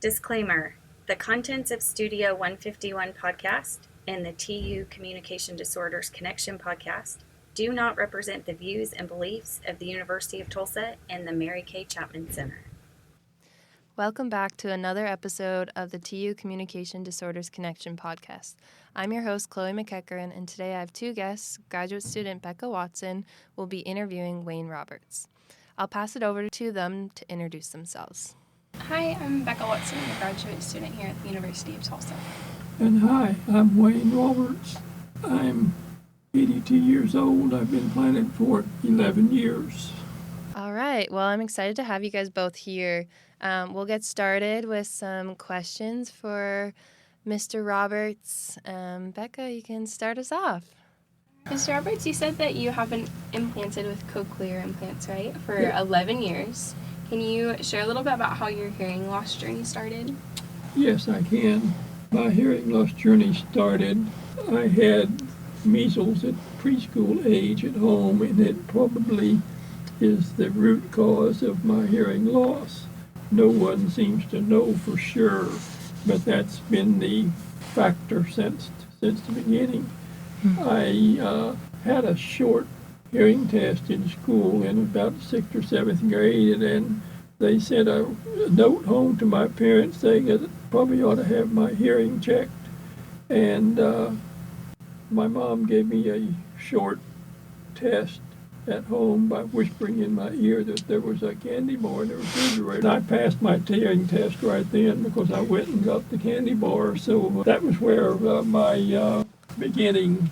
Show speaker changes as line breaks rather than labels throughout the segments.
Disclaimer: the contents of Studio 151 podcast and the TU Communication Disorders Connection podcast do not represent the views and beliefs of the University of Tulsa and the Mary Kay Chapman Center.
Welcome back to another episode of the TU Communication Disorders Connection podcast. I'm your host, Chloe McEachern, and today I have two guests. Graduate student Becca Watson will be interviewing Wayne Roberts. I'll pass it over to them to introduce themselves.
Hi, I'm Becca Watson. I'm a graduate student here at the University of Tulsa.
And hi, I'm Wayne Roberts. I'm 82 years old. I've been planted for 11 years.
All right. Well, I'm excited to have you guys both here. We'll get started with some questions for Mr. Roberts. Becca, you can start us off.
Mr. Roberts, you said that you have been implanted with Cochlear Implants, right, for
Yeah.
11 years. Can you share a little bit about how your hearing loss journey started?
Yes, I can. My hearing loss journey started. I had measles at preschool age at home, and it probably is the root cause of my hearing loss. No one seems to know for sure, but that's been the factor since the beginning. I had a short hearing test in school in about 6th or 7th grade, and then they sent a note home to my parents saying that I probably ought to have my hearing checked. And my mom gave me a short test at home by whispering in my ear that there was a candy bar in the refrigerator. I passed my hearing test right then because I went and got the candy bar. So that was where my beginning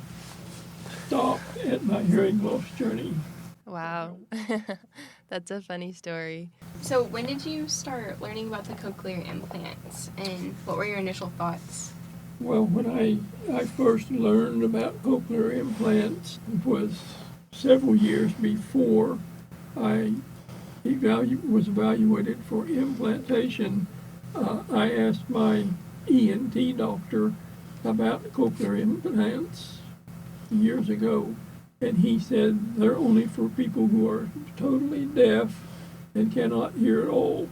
stopped at my hearing loss journey.
Wow. That's a funny story.
So when did you start learning about the cochlear implants, and what were your initial thoughts?
Well, when I first learned about cochlear implants was several years before I was evaluated for implantation. I asked my ENT doctor about cochlear implants years ago, and he said they're only for people who are totally deaf and cannot hear at all.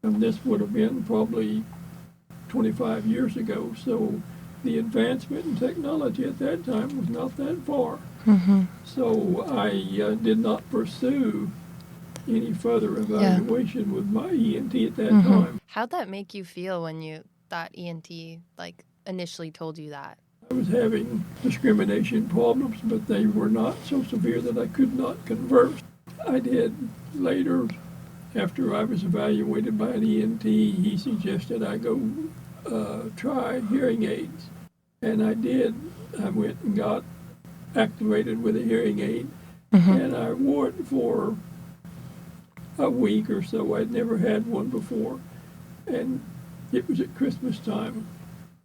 And this would have been probably 25 years ago, so the advancement in technology at that time was not that far.
Mm-hmm.
So I did not pursue any further evaluation with my ENT at that time.
How'd that make you feel when that ENT initially told you that?
I was having discrimination problems, but they were not so severe that I could not converse. I did later, after I was evaluated by an ENT, he suggested I go try hearing aids. And I did. I went and got activated with a hearing aid, and I wore it for a week or so. I'd never had one before, and it was at Christmas time,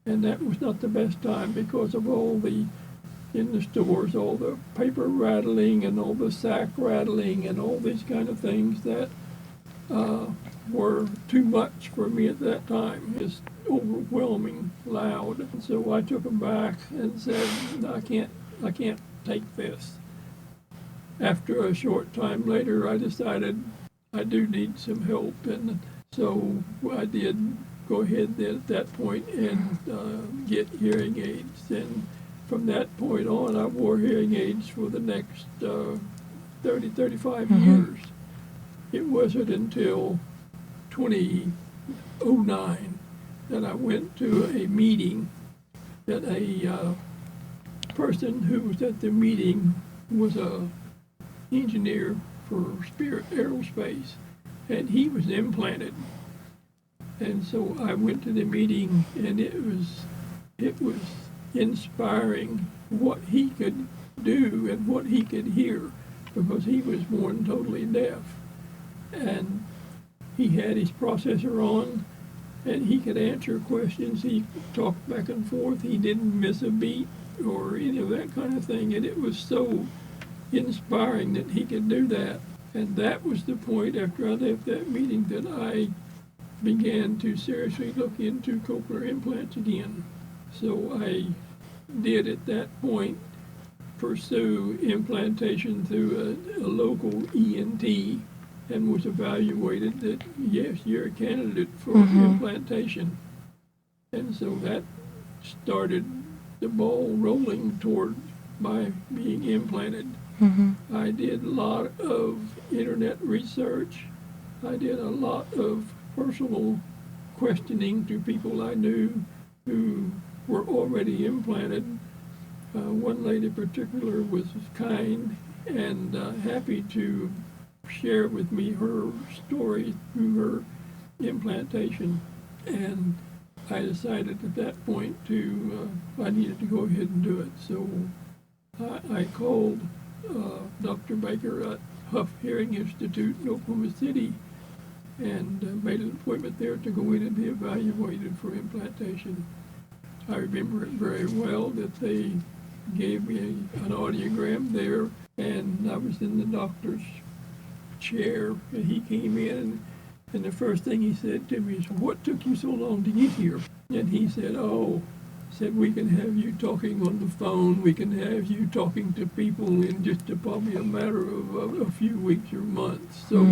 and that was not the best time because of in the stores, all the paper rattling and all the sack rattling and all these kind of things that were too much for me at that time. Just overwhelming loud. And so I took them back and said, I can't take this. After a short time later, I decided I do need some help, and so I did go ahead then at that point and get hearing aids. And from that point on, I wore hearing aids for the next 35 years. It wasn't until 2009 that I went to a meeting that a person who was at the meeting was a engineer for Spirit Aerospace, and he was implanted. And so I went to the meeting, and it was inspiring what he could do and what he could hear, because he was born totally deaf. And he had his processor on, and he could answer questions. He talked back and forth. He didn't miss a beat or any of that kind of thing. And it was so inspiring that he could do that. And that was the point after I left that meeting that I began to seriously look into cochlear implants again. So I did at that point pursue implantation through a local ENT and was evaluated that, yes, you're a candidate for implantation. And so that started the ball rolling toward my being implanted. I did a lot of internet research. I did a lot of personal questioning to people I knew who were already implanted. One lady in particular was kind and happy to share with me her story through her implantation. And I decided at that point I needed to go ahead and do it. So I called Dr. Baker at Huff Hearing Institute in Oklahoma City and made an appointment there to go in and be evaluated for implantation. I remember it very well that they gave me an audiogram there, and I was in the doctor's chair, and he came in, and the first thing he said to me is, "What took you so long to get here?" And he said, we can have you talking on the phone, we can have you talking to people in just probably a matter of a few weeks or months. So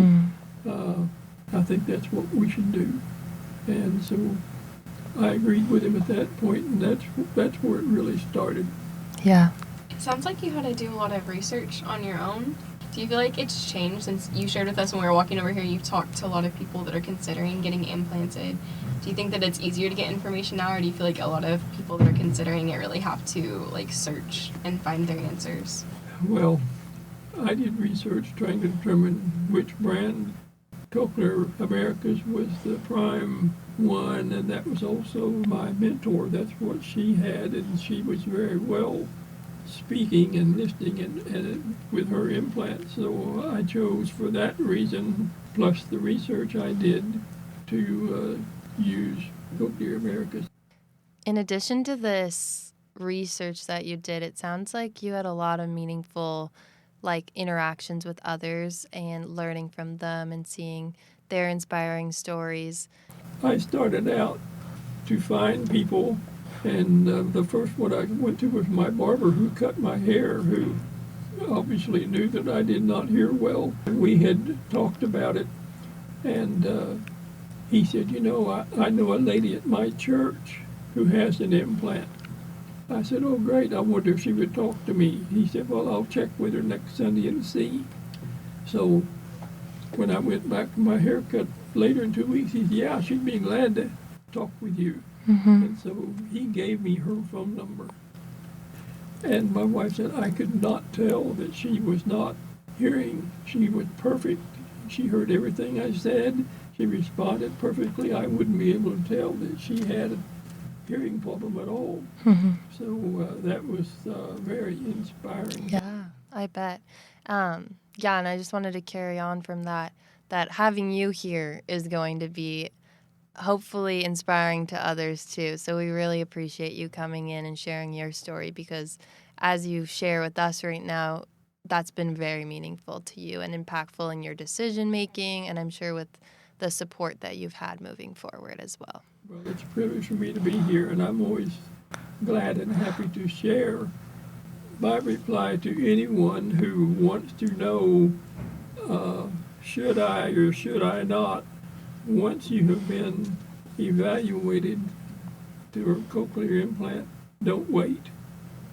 I think that's what we should do. And so I agreed with him at that point, and that's where it really started.
Yeah.
It sounds like you had to do a lot of research on your own. Do you feel like it's changed since you shared with us when we were walking over here? You've talked to a lot of people that are considering getting implanted. Do you think that it's easier to get information now, or do you feel like a lot of people that are considering it really have to search and find their answers?
Well, I did research trying to determine which brand. Cochlear Americas was the prime one, and that was also my mentor. That's what she had, and she was very well speaking and listening and with her implant. So I chose for that reason, plus the research I did, to use Cochlear Americas.
In addition to this research that you did, it sounds like you had a lot of meaningful interactions with others and learning from them and seeing their inspiring stories.
I started out to find people, and the first one I went to was my barber who cut my hair, who obviously knew that I did not hear well. We had talked about it, and he said, I know a lady at my church who has an implant. I said, oh, great, I wonder if she would talk to me. He said, well, I'll check with her next Sunday and see. So when I went back for my haircut later in 2 weeks, he said, yeah, she'd be glad to talk with you. And so he gave me her phone number. And my wife said, I could not tell that she was not hearing. She was perfect. She heard everything I said. She responded perfectly. I wouldn't be able to tell that she had a hearing problem at all. So that was very inspiring.
Yeah, I bet. And I just wanted to carry on from that having you here is going to be hopefully inspiring to others too. So we really appreciate you coming in and sharing your story, because as you share with us right now, that's been very meaningful to you and impactful in your decision making, and I'm sure with the support that you've had moving forward as well.
Well, it's a privilege for me to be here, and I'm always glad and happy to share my reply to anyone who wants to know, should I or should I not. Once you have been evaluated to a cochlear implant, don't wait.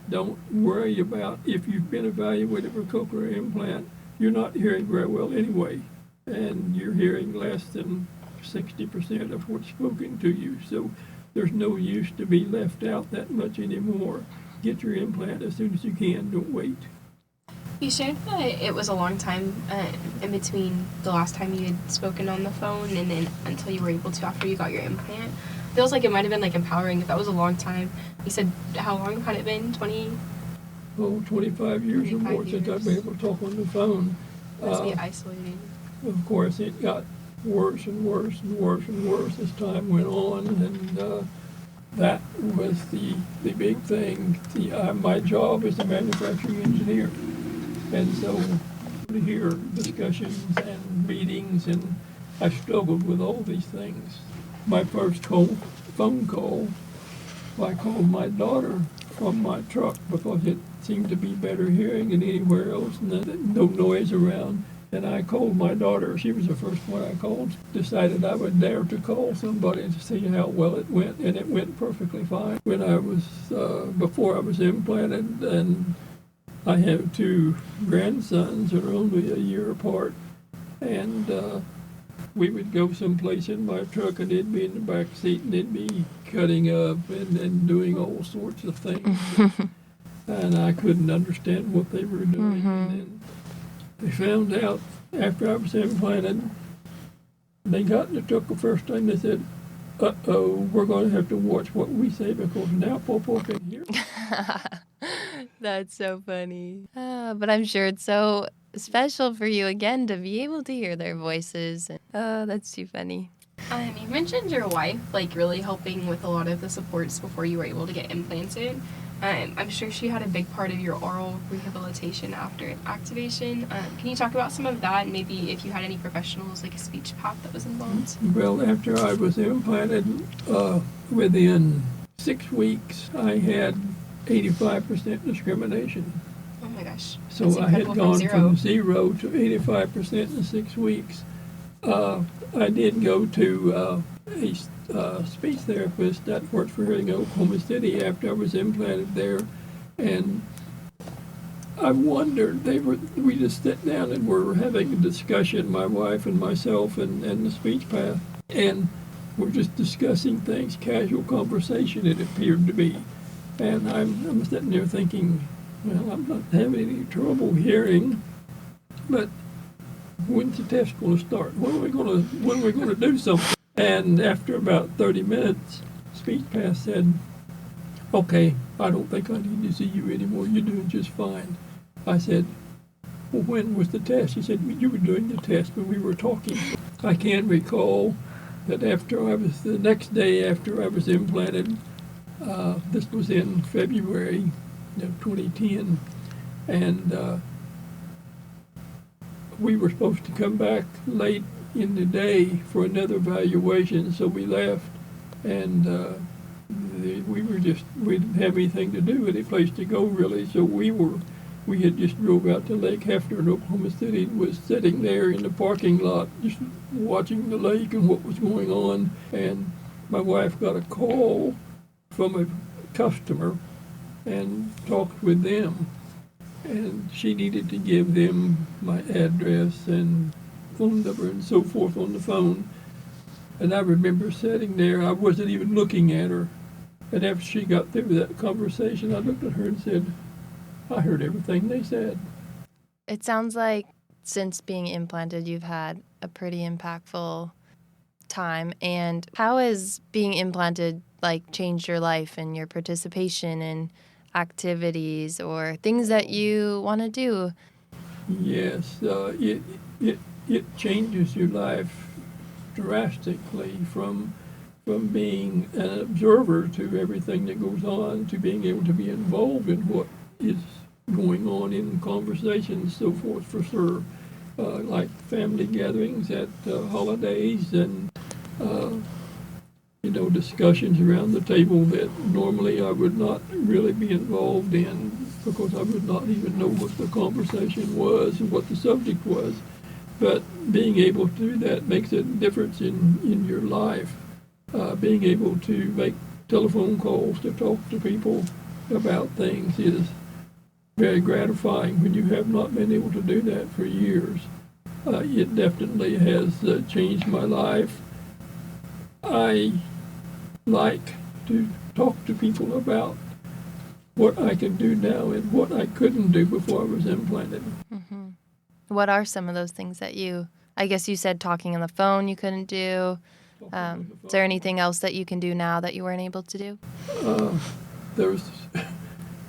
Don't worry about if you've been evaluated for a cochlear implant. You're not hearing very well anyway, and you're hearing less than 60% of what's spoken to you. So there's no use to be left out that much anymore. Get your implant as soon as you can. Don't wait.
You shared that it was a long time in between the last time you had spoken on the phone and then until you were able to after you got your implant. Feels like it might have been empowering if that was a long time. You said, how long had it been?
25 years or more since I've been able to talk on the phone.
Must be isolating.
Of course, it got worse and worse and worse and worse as time went on, and that was the big thing. My job is a manufacturing engineer, and so to hear discussions and meetings, and I struggled with all these things. My first phone call, I called my daughter from my truck because it seemed to be better hearing than anywhere else, and no noise around. And I called my daughter. She was the first one I called. Decided I would dare to call somebody to see how well it went, and it went perfectly fine. When I was, before I was implanted, and I have 2 grandsons that are only a year apart, and we would go someplace in my truck, and they'd be in the back seat, and they'd be cutting up and doing all sorts of things. And I couldn't understand what they were doing. And then they found out after I was implanted, they got in the truck the first time, they said, uh-oh, we're going to have to watch what we say because now Popo can hear.
That's so funny. But I'm sure it's so special for you again to be able to hear their voices. Oh, that's too funny.
You mentioned your wife, like, really helping with a lot of the supports before you were able to get implanted. I'm sure she had a big part of your oral rehabilitation after activation. Can you talk about some of that, and maybe if you had any professionals, like a speech path that was involved?
Well, after I was implanted, within 6 weeks, I had 85% discrimination.
Oh my gosh.
So
That's
I had
incredible.
gone
From
from 0 to 85% in 6 weeks. I did go to a speech therapist that worked for her in Oklahoma City after I was implanted there, and I wondered, we just sat down and were having a discussion, my wife and myself and the speech path, and we're just discussing things, casual conversation it appeared to be. And I'm sitting there thinking, well, I'm not having any trouble hearing, but when's the test going to start? When are we going to do something? And after about 30 minutes, speech path said, okay, I don't think I need to see you anymore. You're doing just fine. I said, well, when was the test? He said, you were doing the test when we were talking. I can recall that the next day after I was implanted, this was in February of 2010, and we were supposed to come back late in the day for another evaluation, so we left, and we didn't have anything to do, any place to go really, so we had just drove out to Lake Hefner in Oklahoma City and was sitting there in the parking lot just watching the lake and what was going on, and my wife got a call from a customer and talked with them, and she needed to give them my address and phone number and so forth on the phone. And I remember sitting there, I wasn't even looking at her, and after she got through that conversation, I looked at her and said, I heard everything they said.
It sounds like since being implanted, you've had a pretty impactful time. And how has being implanted changed your life and your participation in activities or things that you want to do?
Yes, it changes your life drastically from being an observer to everything that goes on to being able to be involved in what is going on in conversations, so forth, for sure. Like family gatherings at holidays and discussions around the table that normally I would not really be involved in because I would not even know what the conversation was and what the subject was. But being able to do that makes a difference in your life. Being able to make telephone calls to talk to people about things is very gratifying when you have not been able to do that for years. It definitely has changed my life. I like to talk to people about what I can do now and what I couldn't do before I was implanted.
Mm-hmm. What are some of those things that I guess you said talking on the phone you couldn't do. Is there anything else that you can do now that you weren't able to do?
There's,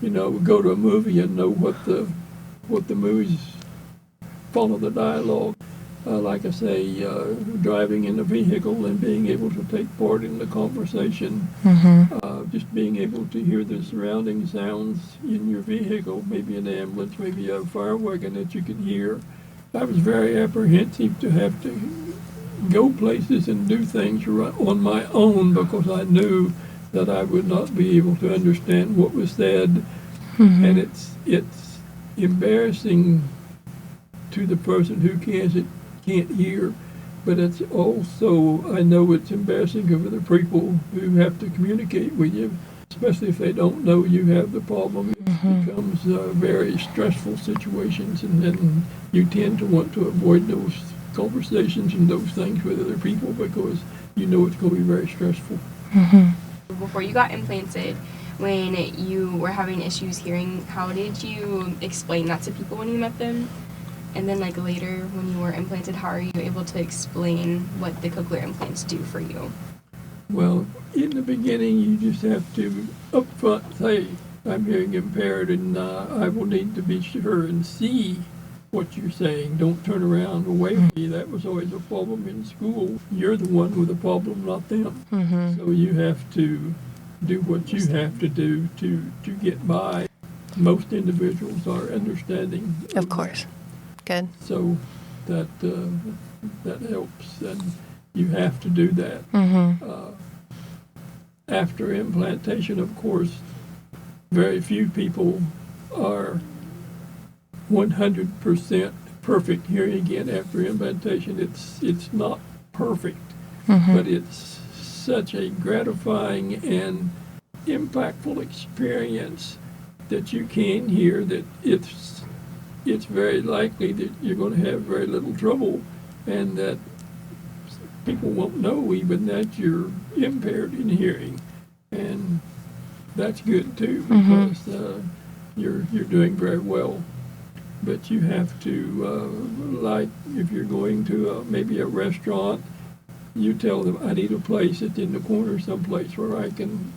go to a movie and know what the movies, follow the dialogue. Like I say, driving in a vehicle and being able to take part in the conversation, just being able to hear the surrounding sounds in your vehicle, maybe an ambulance, maybe a fire wagon that you can hear. I was very apprehensive to have to go places and do things on my own because I knew that I would not be able to understand what was said. And it's embarrassing to the person who can't hear. But it's also, I know it's embarrassing for the people who have to communicate with you, especially if they don't know you have the problem. It becomes very stressful situations, and then you tend to want to avoid those conversations and those things with other people because you know it's going to be very stressful.
Before you got implanted, when you were having issues hearing, how did you explain that to people when you met them? And then like later when you were implanted, how are you able to explain what the cochlear implants do for you?
Well, in the beginning, you just have to upfront say, I'm hearing impaired, and I will need to be sure and see what you're saying. Don't turn around away from me. That was always a problem in school. You're the one with the problem, not them. So you have to do what you have to do to get by. Most individuals are understanding.
Of course. Good.
So that helps, and you have to do that. After implantation, of course, very few people are 100% perfect hearing again after implantation. It's not perfect, but it's such a gratifying and impactful experience that you can hear that it's very likely that you're going to have very little trouble, and that people won't know even that you're impaired in hearing, and that's good too because you're doing very well. But you have to, like if you're going to maybe a restaurant, you tell them, I need a place that's in the corner, someplace where I can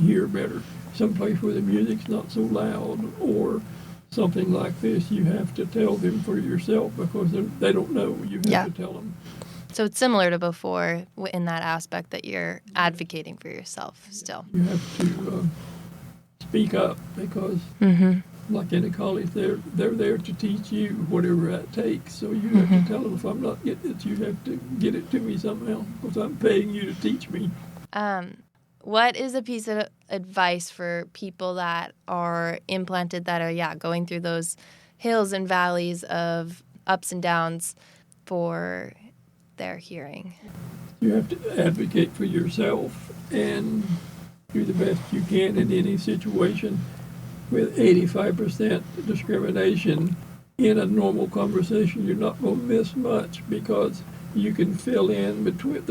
hear better, someplace where the music's not so loud, or something like this. You have to tell them for yourself because they don't know. You have to tell them.
So it's similar to before in that aspect that you're advocating for yourself still.
You have to speak up because, like in a college, they're there to teach you whatever that takes. So you have to tell them, if I'm not getting it, you have to get it to me somehow because I'm paying you to teach me.
What is a piece of advice for people that are implanted that are, going through those hills and valleys of ups and downs for their hearing?
You have to advocate for yourself and do the best you can in any situation. With 85% discrimination in a normal conversation, you're not going to miss much because you can fill in between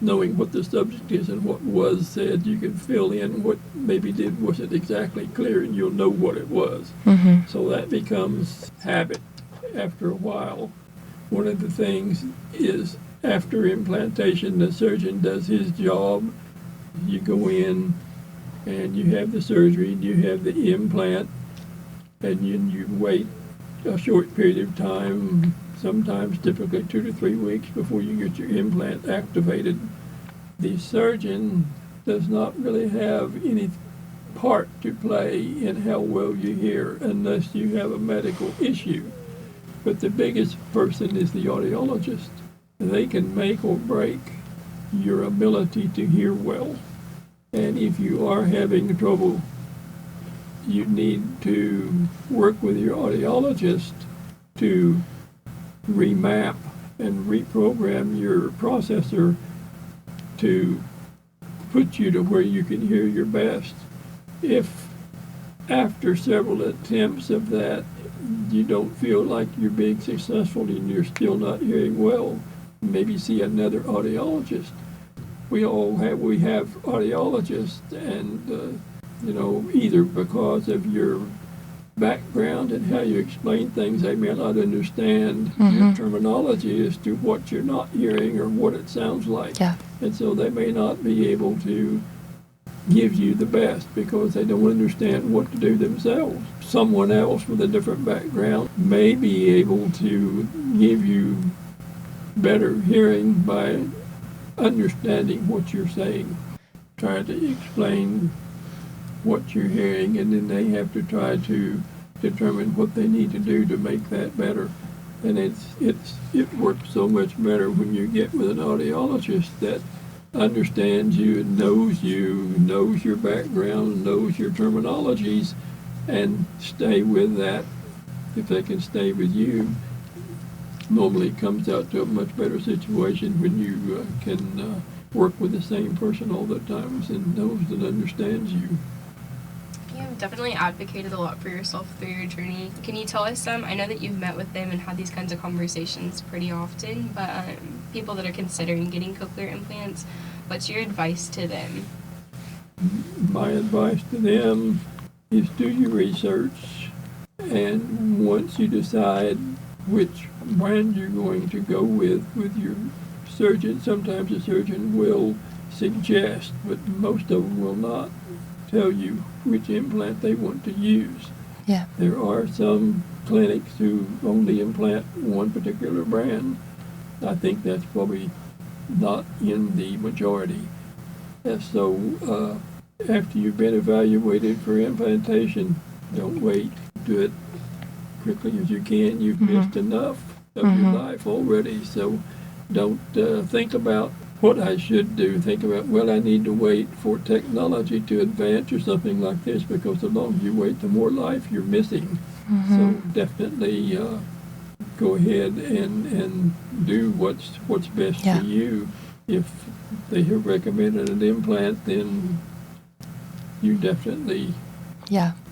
knowing what the subject is and what was said. You can fill in what maybe wasn't exactly clear, and you'll know what it was. So that becomes habit after a while. One of the things is after implantation, the surgeon does his job. You go in and you have the surgery and you have the implant, and you wait a short period of time, sometimes typically 2 to 3 weeks before you get your implant activated. The surgeon does not really have any part to play in how well you hear unless you have a medical issue. But the biggest person is the audiologist. They can make or break your ability to hear well. And if you are having trouble, you need to work with your audiologist to remap and reprogram your processor to put you to where you can hear your best. If after several attempts of that you don't feel like you're being successful and you're still not hearing well, maybe see another audiologist. We have audiologists, and either because of your background and how you explain things, they may not understand your terminology as to what you're not hearing or what it sounds like. And so they may not be able to give you the best because they don't understand what to do themselves. Someone else with a different background may be able to give you better hearing by understanding what you're saying, trying to explain what you're hearing, and then they have to try to determine what they need to do to make that better. And it works so much better when you get with an audiologist that understands you and knows your background, knows your terminologies, and stay with that. If they can stay with you, normally comes out to a much better situation when you can work with the same person all the time and knows and understands you.
You've definitely advocated a lot for yourself through your journey. Can you tell us I know that you've met with them and had these kinds of conversations pretty often, but people that are considering getting cochlear implants, what's your advice to them?
My advice to them is do your research, and once you decide which brand you're going to go with your surgeon, sometimes the surgeon will suggest, but most of them will not tell you which implant they want to use.
Yeah.
There are some clinics who only implant one particular brand. I think that's probably not in the majority. And so after you've been evaluated for implantation, don't wait. Do it quickly as you can. You've missed enough of your life already, so don't think about what I should do. Think about, well, I need to wait for technology to advance or something like this, because the longer you wait, the more life you're missing. So definitely go ahead and do what's best for you. If they have recommended an implant, then you definitely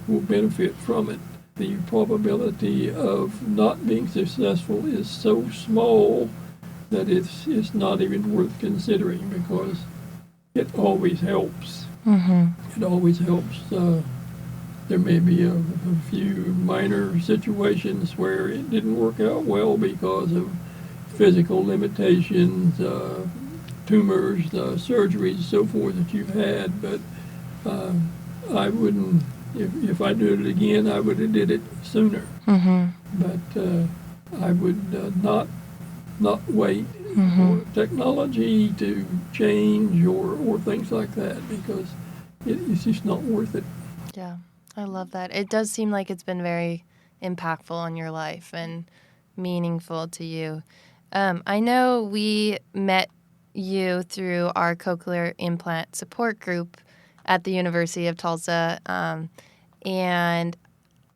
will benefit from it. The probability of not being successful is so small that it's not even worth considering, because it always helps. It always helps. There may be a few minor situations where it didn't work out well because of physical limitations, tumors, surgeries, so forth that you've had, but I wouldn't, if I did it again, I would have did it sooner. But I would not wait for technology to change or things like that, because it's just not worth it.
Yeah, I love that. It does seem like it's been very impactful on your life and meaningful to you. I know we met you through our Cochlear Implant support group at the University of Tulsa, and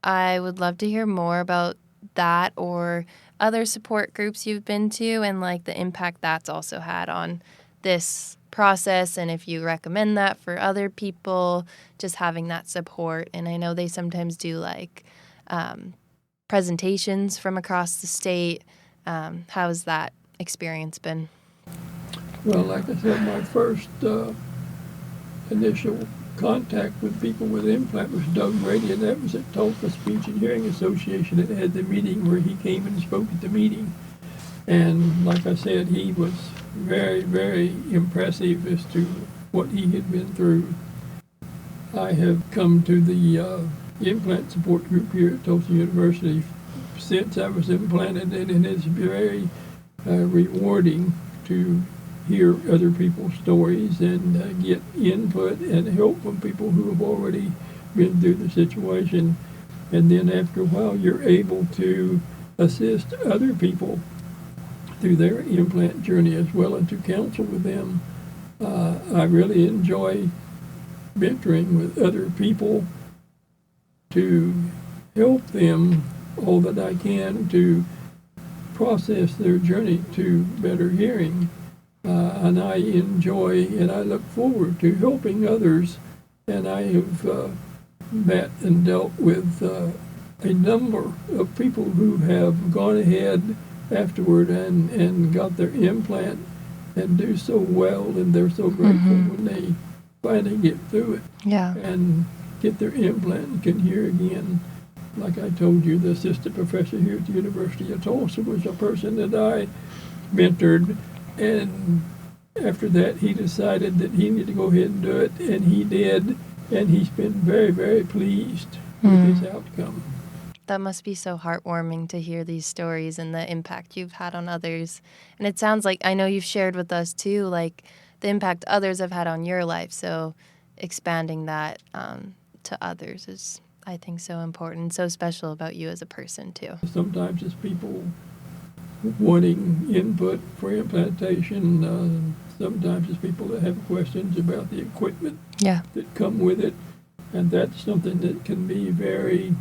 I would love to hear more about that or other support groups you've been to, and like the impact that's also had on this process, and if you recommend that for other people, just having that support. And I know they sometimes do like presentations from across the state. How's that experience been?
Well, like I said, my first initial contact with people with implant was Doug Grady, and that was at Tulsa Speech and Hearing Association. It had the meeting where he came and spoke at the meeting. And like I said, he was very, very impressive as to what he had been through. I have come to the implant support group here at Tulsa University since I was implanted, and it's very rewarding to hear other people's stories and get input and help from people who have already been through the situation. And then after a while, you're able to assist other people through their implant journey as well, and to counsel with them. I really enjoy mentoring with other people to help them all that I can to process their journey to better hearing. And I enjoy and I look forward to helping others. And I have met and dealt with a number of people who have gone ahead afterward and got their implant and do so well, and they're so grateful when they finally get through it and get their implant and can hear again. Like I told you, the assistant professor here at the University of Tulsa was a person that I mentored, and after that he decided that he needed to go ahead and do it, and he did, and he's been very, very pleased with his outcome.
That must be so heartwarming to hear these stories and the impact you've had on others. And it sounds like, I know you've shared with us too, like the impact others have had on your life. So expanding that to others is, I think, so important, so special about you as a person too.
Sometimes it's people wanting input for implantation. Sometimes it's people that have questions about the equipment that come with it. And that's something that can be very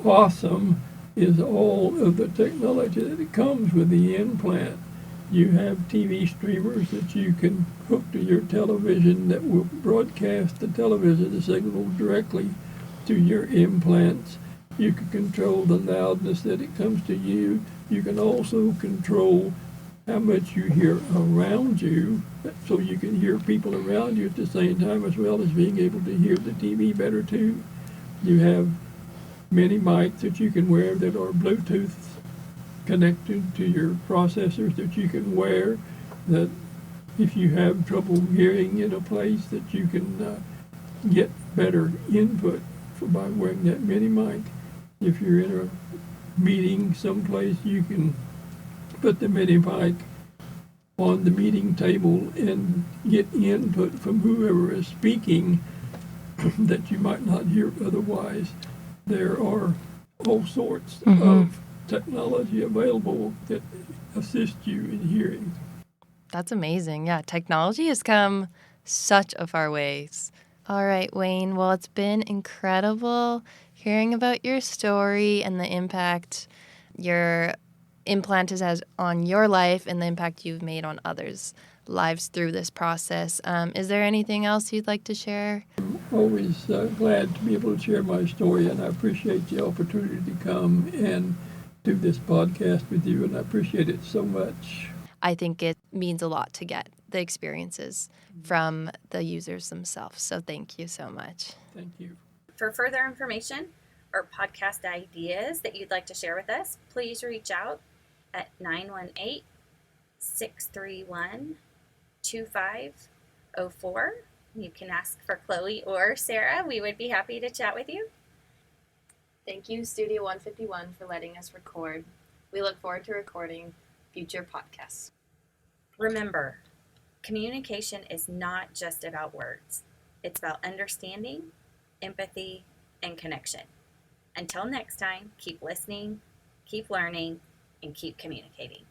awesome is all of the technology that comes with the implant. You have TV streamers that you can hook to your television that will broadcast the television signal directly to your implants. You can control the loudness that it comes to you. You can also control how much you hear around you, so you can hear people around you at the same time, as well as being able to hear the TV better too. You have many mics that you can wear that are Bluetooth connected to your processors that you can wear, that if you have trouble hearing in a place that you can get better input by wearing that mini mic. If you're in a meeting someplace, you can put the mini mic on the meeting table and get input from whoever is speaking that you might not hear otherwise. There are all sorts of technology available that assist you in hearing.
That's amazing. Yeah, technology has come such a far ways. All right, Wayne. Well, it's been incredible hearing about your story and the impact your implant has on your life and the impact you've made on others' lives through this process. Is there anything else you'd like to share?
I'm always glad to be able to share my story, and I appreciate the opportunity to come and do this podcast with you, and I appreciate it so much.
I think it means a lot to get the experiences from the users themselves. So thank you so much.
Thank you.
For further information or podcast ideas that you'd like to share with us, please reach out at 918-631-2504. You can ask for Chloe or Sarah. We would be happy to chat with you.
Thank you, Studio 151, for letting us record. We look forward to recording future podcasts.
Remember, communication is not just about words. It's about understanding, empathy, and connection. Until next time, keep listening, keep learning, and keep communicating.